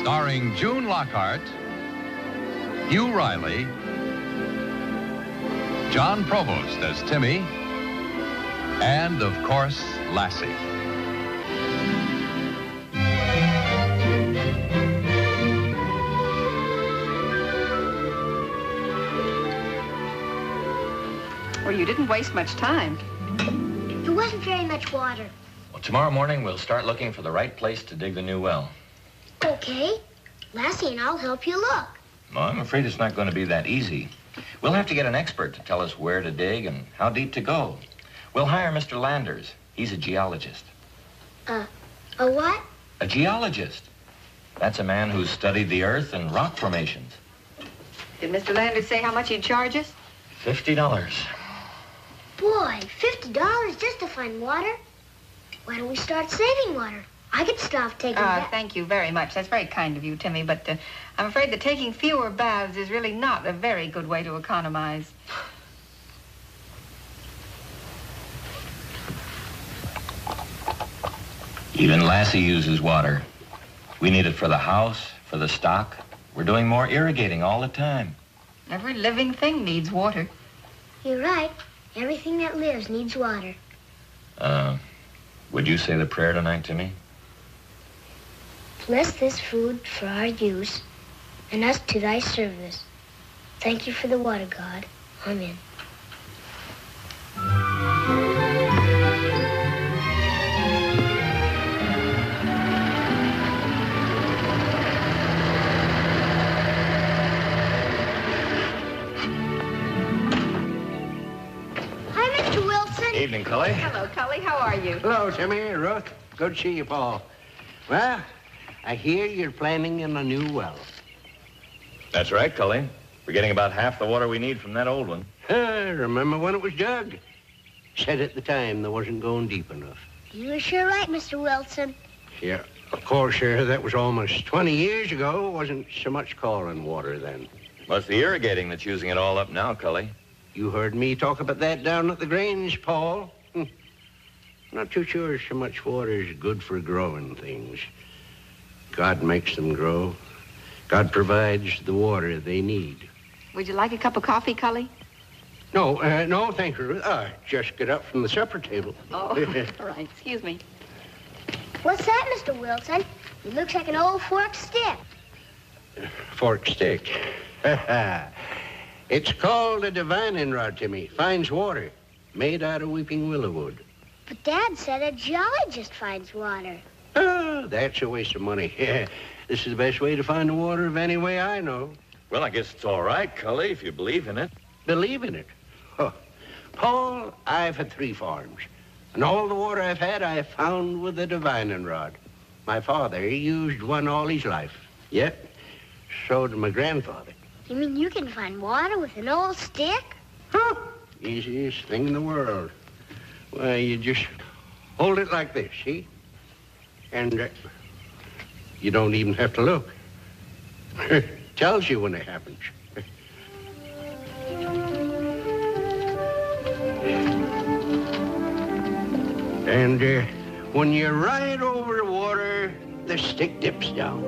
Starring June Lockhart, Hugh Riley, John Provost as Timmy, and, of course, Lassie. Well, you didn't waste much time. There wasn't very much water. Well, tomorrow morning we'll start looking for the right place to dig the new well. Okay. Lassie and I'll help you look. Well, I'm afraid it's not going to be that easy. We'll have to get an expert to tell us where to dig and how deep to go. We'll hire Mr. Landers. He's a geologist. A what? A geologist. That's a man who's studied the earth and rock formations. Did Mr. Landers say how much he'd charge us? $50. Boy, $50 just to find water? Why don't we start saving water? I could stop taking baths. Thank you very much. That's very kind of you, Timmy, but I'm afraid that taking fewer baths is really not a very good way to economize. Even Lassie uses water. We need it for the house, for the stock. We're doing more irrigating all the time. Every living thing needs water. You're right. Everything that lives needs water. Would you say the prayer tonight, Timmy? Bless this food for our use, and us to thy service. Thank you for the water, God. Amen. Hi, Mr. Wilson. Evening, Cully. Hello, Cully. How are you? Hello, Timmy, Ruth. Good to see you, Paul. Well, I hear you're planning on a new well. That's right, Cully. We're getting about half the water we need from that old one. I remember when it was dug. Said at the time there wasn't going deep enough. You were sure right, Mr. Wilson. Yeah, of course, that was almost 20 years ago. Wasn't so much calling water then. Well, it's the irrigating that's using it all up now, Cully. You heard me talk about that down at the Grange, Paul. Not too sure so much water is good for growing things. God makes them grow. God provides the water they need. Would you like a cup of coffee, Cully? No, thank you, Ruth. I just get up from the supper table. Oh, all right. Excuse me. What's that, Mr. Wilson? It looks like an old forked stick. Forked stick. It's called a divining rod, Timmy. Finds water. Made out of weeping willow wood. But Dad said a geologist finds water. Oh, that's a waste of money. This is the best way to find the water of any way I know. Well, I guess it's all right, Cully, if you believe in it. Believe in it? Oh. Paul, I've had 3 farms. And all the water I've had, I found with a divining rod. My father, he used one all his life. Yep, so did my grandfather. You mean you can find water with an old stick? Huh? Easiest thing in the world. Why, you just hold it like this, see? And you don't even have to look. Tells you when it happens. And when you're right over the water, the stick dips down.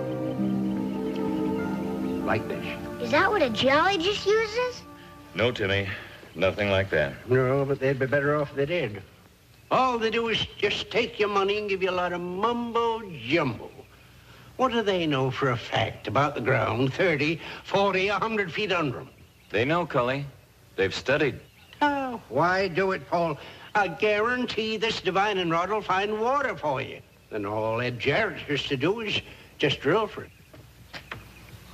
Like this. Is that what a geologist uses? No, Timmy. Nothing like that. No, but they'd be better off if they did. All they do is just take your money and give you a lot of mumbo-jumbo. What do they know for a fact about the ground 30, 40, 100 feet under them? They know, Cully. They've studied. Oh, why do it, Paul? I guarantee this divining rod will find water for you. Then all Ed Jarrett has to do is just drill for it.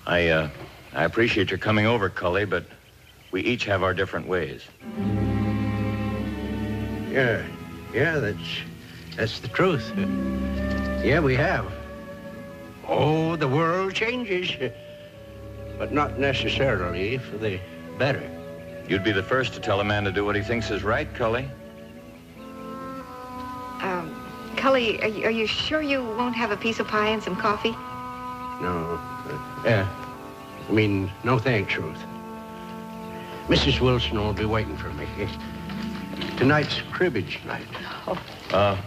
I appreciate your coming over, Cully, but we each have our different ways. Yeah, that's the truth. Yeah, we have. Oh, the world changes, but not necessarily for the better. You'd be the first to tell a man to do what he thinks is right, Cully. Cully, are you sure you won't have a piece of pie and some coffee? No. No thanks, Ruth. Mrs. Wilson will be waiting for me. Tonight's cribbage night. Oh.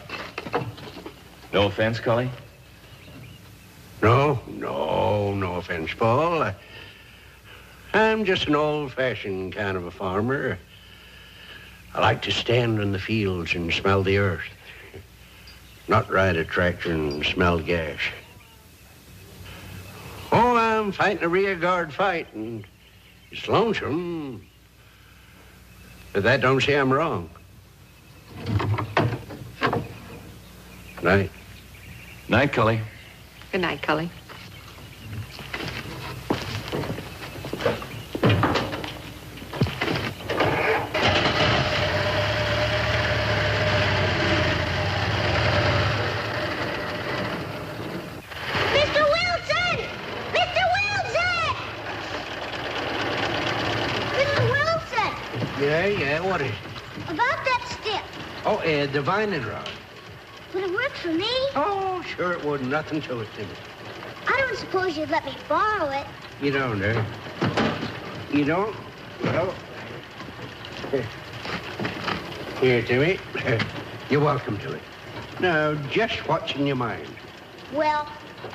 No offense, Cully? No offense, Paul. I'm just an old-fashioned kind of a farmer. I like to stand in the fields and smell the earth, not ride a tractor and smell gas. Oh, I'm fighting a rear guard fight, and it's lonesome, but that don't say I'm wrong. Night. Night, Cully. Good night, Cully. Yeah, what is it? About that stick. Oh, the vining rod. Would it work for me? Oh, sure it would. Nothing to it, Timmy. I don't suppose you'd let me borrow it. You don't, eh? You don't? Well, here, Timmy. You're welcome to it. Now, just what's in your mind? Well,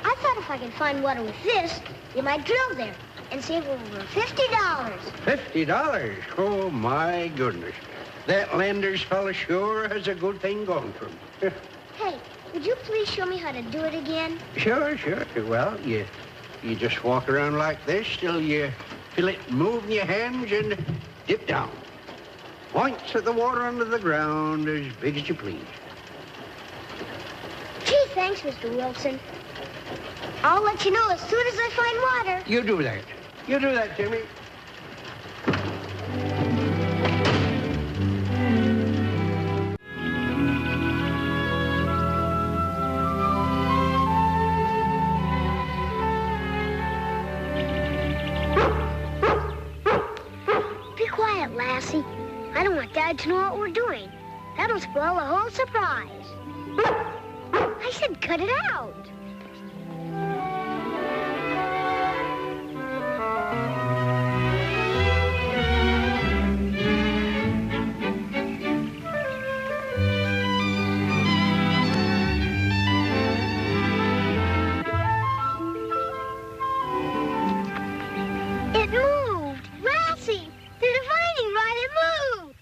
I thought if I could find water with this, you might drill there and save over $50. $50? Oh, my goodness. That Landers fella sure has a good thing going for him. Hey, would you please show me how to do it again? Sure. Well, you just walk around like this till you feel it moving your hands and dip down. Points at the water under the ground as big as you please. Gee, thanks, Mr. Wilson. I'll let you know as soon as I find water. You do that. You do that, Timmy. Be quiet, Lassie. I don't want Dad to know what we're doing. That'll spoil the whole surprise. I said cut it out. It moved! Lassie! The divining rod, it moved!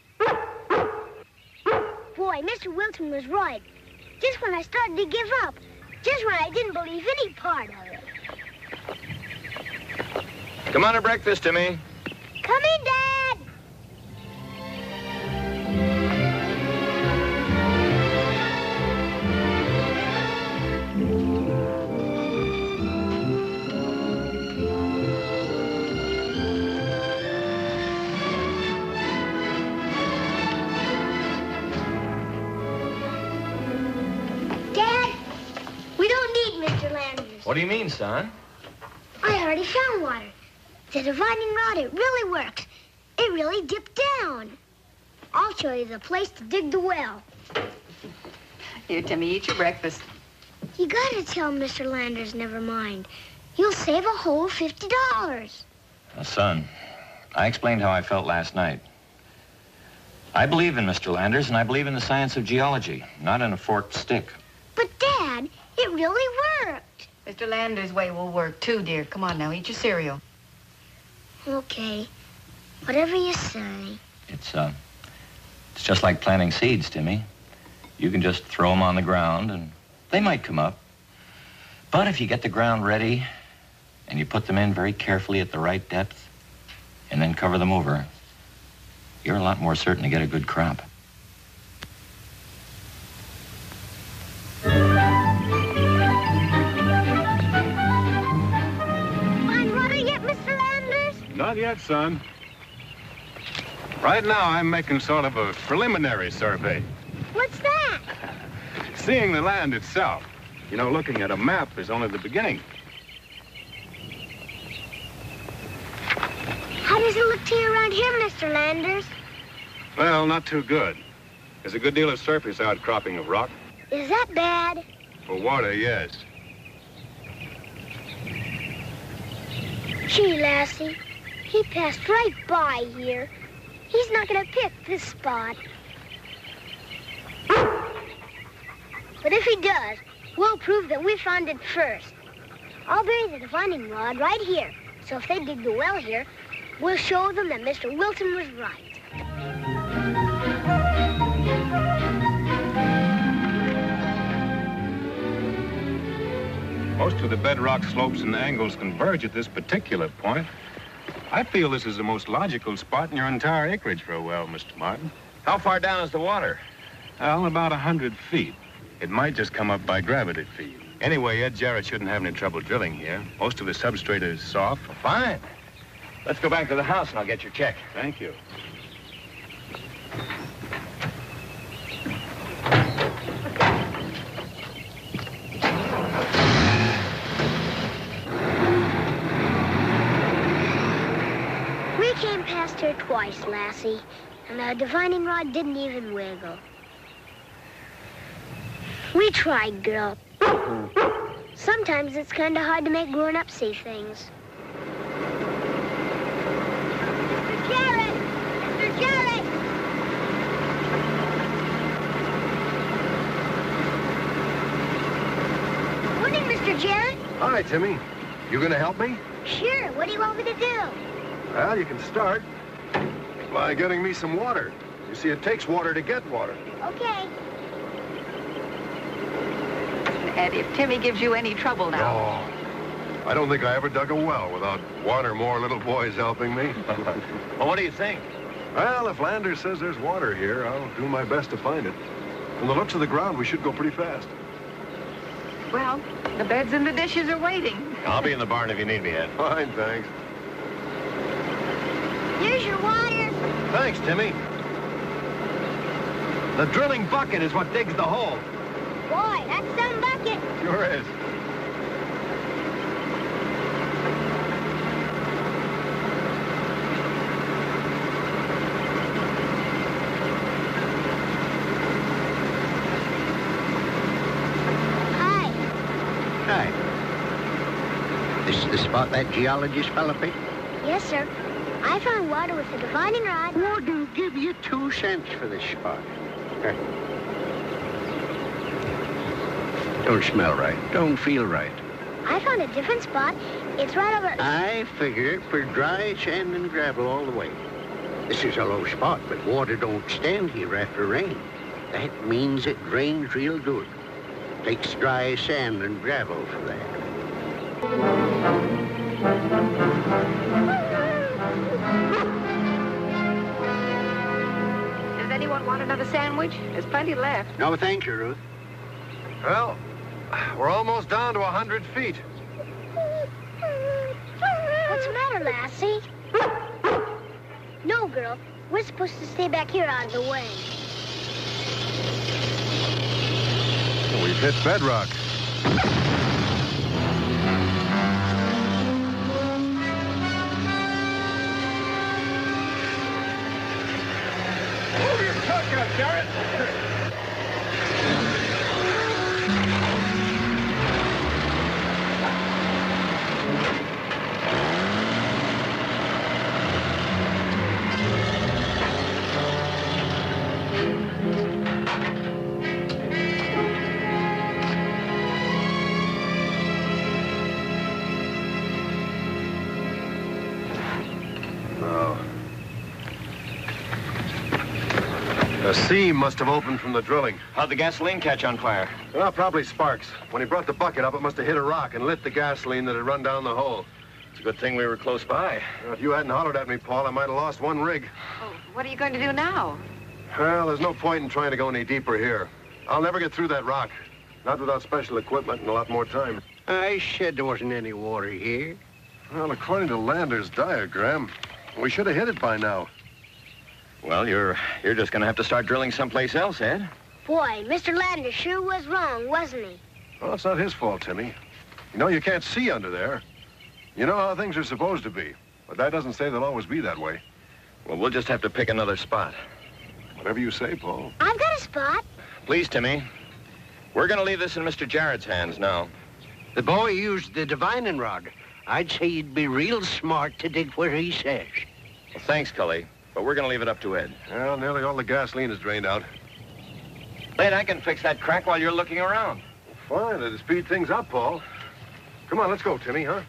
Boy, Mr. Wilson was right. Just when I started to give up. Just when I didn't believe any part of it. Come on to breakfast, Timmy. Come in, Dad! Dad, we don't need Mr. Landers. What do you mean, son? I already found water. The divining rod, it really works. It really dipped down. I'll show you the place to dig the well. Here, Timmy, eat your breakfast. You gotta tell Mr. Landers never mind. You'll save a whole $50. Now, son, I explained how I felt last night. I believe in Mr. Landers, and I believe in the science of geology, not in a forked stick. But, Dad, it really worked. Mr. Landers' way will work, too, dear. Come on now, eat your cereal. Okay, whatever you say. It's just like planting seeds, Timmy. You can just throw them on the ground, and they might come up. But if you get the ground ready, and you put them in very carefully at the right depth, and then cover them over, you're a lot more certain to get a good crop. Find water yet, Mr. Landers? Not yet, son. Right now, I'm making sort of a preliminary survey. What's that? Seeing the land itself. You know, looking at a map is only the beginning. How does it look to you around here, Mr. Landers? Well, not too good. There's a good deal of surface outcropping of rock. Is that bad? For water, yes. Gee, Lassie, he passed right by here. He's not gonna pick this spot. But if he does, we'll prove that we found it first. I'll bury the divining rod right here. So if they dig the well here, we'll show them that Mr. Wilton was right. Most of the bedrock slopes and angles converge at this particular point. I feel this is the most logical spot in your entire acreage for a well, Mr. Martin. How far down is the water? Well, about 100 feet. It might just come up by gravity feed. Anyway, Ed Jarrett shouldn't have any trouble drilling here. Most of the substrate is soft. Fine. Let's go back to the house and I'll get your check. Thank you. We came past here twice, Lassie, and the divining rod didn't even wiggle. We tried, girl. Sometimes it's kind of hard to make grown-ups see things. Mr. Jarrett! Mr. Jarrett! Morning, Mr. Jarrett. Hi, Timmy. You gonna help me? Sure, what do you want me to do? Well, you can start by getting me some water. You see, it takes water to get water. Okay. Ed, if Timmy gives you any trouble now. Oh, I don't think I ever dug a well without one or more little boys helping me. Well, what do you think? Well, if Landers says there's water here, I'll do my best to find it. From the looks of the ground, we should go pretty fast. Well, the beds and the dishes are waiting. I'll be in the barn if you need me, Ed. Fine, thanks. Here's your water. Thanks, Timmy. The drilling bucket is what digs the hole. Boy, that's some bucket. Sure is. Hi. Hi. This is the spot that geologist fella picked? Yes, sir. I found water with the divining rod. Wouldn't give you 2 cents for this spot. Don't smell right. Don't feel right. I found a different spot. It's right over... I figure for dry sand and gravel all the way. This is a low spot, but water don't stand here after rain. That means it drains real good. Takes dry sand and gravel for that. Does anyone want another sandwich? There's plenty left. No, thank you, Ruth. Well, we're almost down to 100 feet. What's the matter, Lassie? No, girl. We're supposed to stay back here out of the way. We've hit bedrock. Move your truck up, Jarrett. A seam must have opened from the drilling. How'd the gasoline catch on fire? Well, probably sparks. When he brought the bucket up, it must have hit a rock and lit the gasoline that had run down the hole. It's a good thing we were close by. If you hadn't hollered at me, Paul, I might have lost one rig. Oh, what are you going to do now? Well, there's no point in trying to go any deeper here. I'll never get through that rock. Not without special equipment and a lot more time. I said there wasn't any water here. Well, according to Lander's diagram, we should have hit it by now. Well, you're just gonna have to start drilling someplace else, Ed. Boy, Mr. Lander sure was wrong, wasn't he? Well, it's not his fault, Timmy. You know, you can't see under there. You know how things are supposed to be. But that doesn't say they'll always be that way. Well, we'll just have to pick another spot. Whatever you say, Paul. I've got a spot. Please, Timmy. We're gonna leave this in Mr. Jarrett's hands now. The boy used the divining rod. I'd say he'd be real smart to dig where he says. Well, thanks, Cully. But we're gonna leave it up to Ed. Well, nearly all the gasoline is drained out. Ed, I can fix that crack while you're looking around. Fine, it'll speed things up, Paul. Come on, let's go, Timmy, huh?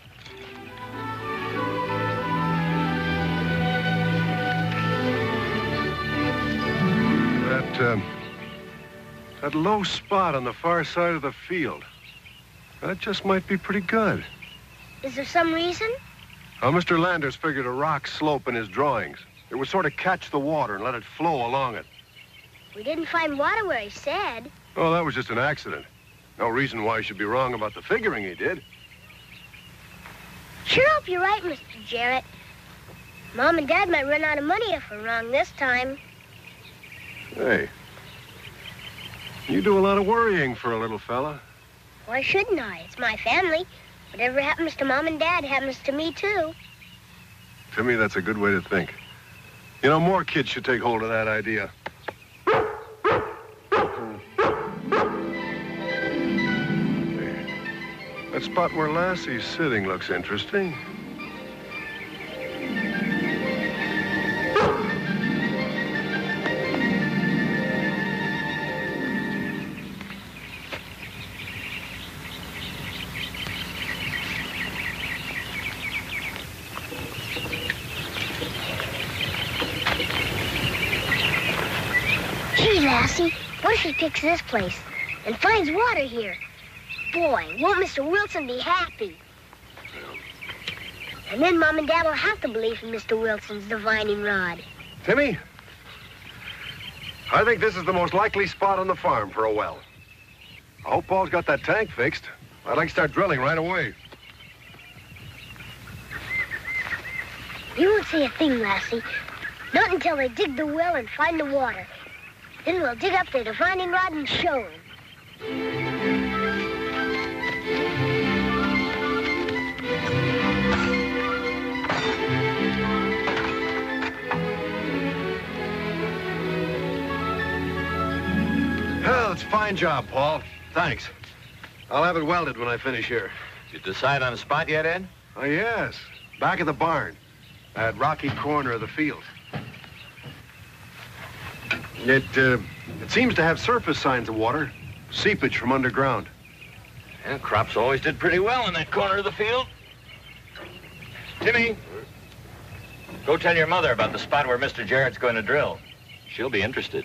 That low spot on the far side of the field. That just might be pretty good. Is there some reason? Well, Mr. Landers figured a rock slope in his drawings. It would sort of catch the water and let it flow along it. We didn't find water where he said. Oh, that was just an accident. No reason why he should be wrong about the figuring he did. Sure hope you're right, Mr. Jarrett. Mom and Dad might run out of money if we're wrong this time. Hey, you do a lot of worrying for a little fella. Why shouldn't I? It's my family. Whatever happens to Mom and Dad happens to me, too. Timmy, that's a good way to think. You know, more kids should take hold of that idea. That spot where Lassie's sitting looks interesting. Gee, Lassie, what if he picks this place and finds water here? Boy, won't Mr. Wilson be happy? And then Mom and Dad will have to believe in Mr. Wilson's divining rod. Timmy, I think this is the most likely spot on the farm for a well. I hope Paul's got that tank fixed. I'd like to start drilling right away. You won't see a thing, Lassie. Not until they dig the well and find the water. Then we'll dig up the divining rod and show him. Well, it's a fine job, Paul. Thanks. I'll have it welded when I finish here. You decide on a spot yet, Ed? Oh, yes. Back of the barn. That rocky corner of the field. It seems to have surface signs of water. Seepage from underground. Yeah, crops always did pretty well in that corner of the field. Timmy, go tell your mother about the spot where Mr. Jarrett's going to drill. She'll be interested.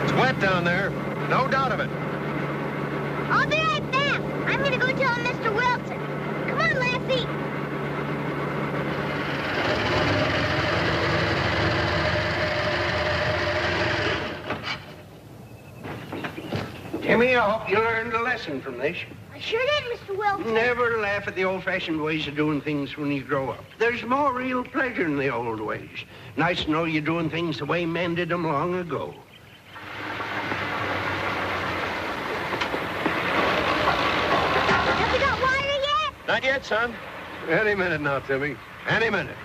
It's wet down there. No doubt of it. I'll be right back. I'm gonna go tell Mr. Wilson. Come on, Lassie. Timmy, I hope you learned a lesson from this. I sure did, Mr. Wilson. Never laugh at the old-fashioned ways of doing things when you grow up. There's more real pleasure in the old ways. Nice to know you're doing things the way men did them long ago. Have we got water yet? Not yet, son. Any minute now, Timmy. Any minute.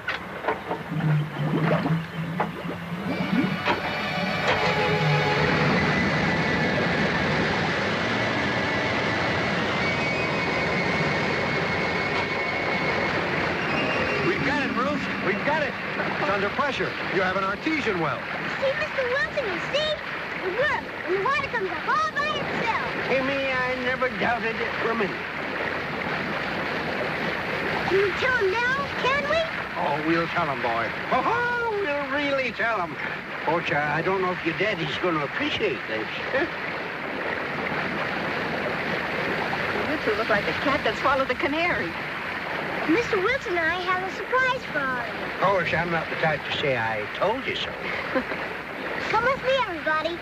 We've got it, Bruce. We've got it. It's under pressure. You have an artesian well. See, Mr. Wilson, you see? It works, and the water comes up all by itself. Timmy, I never doubted it for a minute. Can we tell him now, can we? Oh, we'll tell him, boy. Oh, we'll really tell him. Coach, I don't know if your daddy's going to appreciate this. You two look like a cat that swallowed the canary. Mr. Wilson and I have a surprise for all of you. Of course, I'm not the type to say I told you so. Come with me, everybody.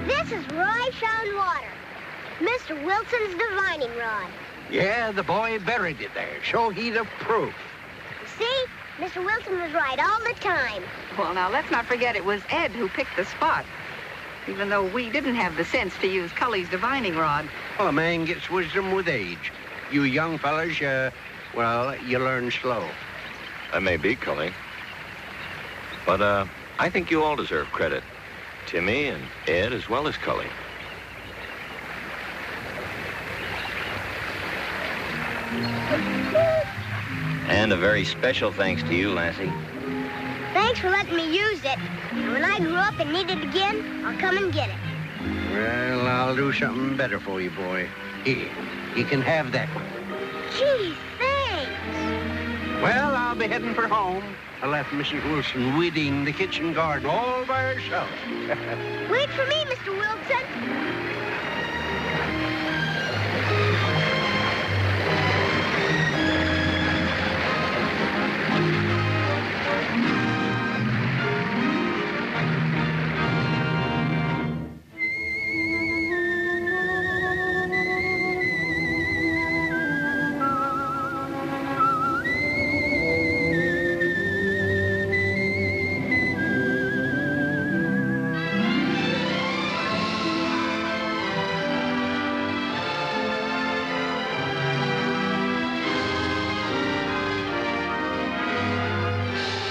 This is where I found water. Mr. Wilson's divining rod. Yeah, the boy buried it there, so he'd have proof. You see? Mr. Wilson was right all the time. Well, now, let's not forget it was Ed who picked the spot. Even though we didn't have the sense to use Cully's divining rod. Well, a man gets wisdom with age. You young fellas, well, you learn slow. That may be, Cully. But, I think you all deserve credit. Timmy and Ed as well as Cully. And a very special thanks to you, Lassie. Thanks for letting me use it. And when I grow up and need it again, I'll come and get it. Well, I'll do something better for you, boy. Here, you can have that one. Gee, thanks. Well, I'll be heading for home. I left Mrs. Wilson weeding the kitchen garden all by herself. Wait for me, Mr. Wilson.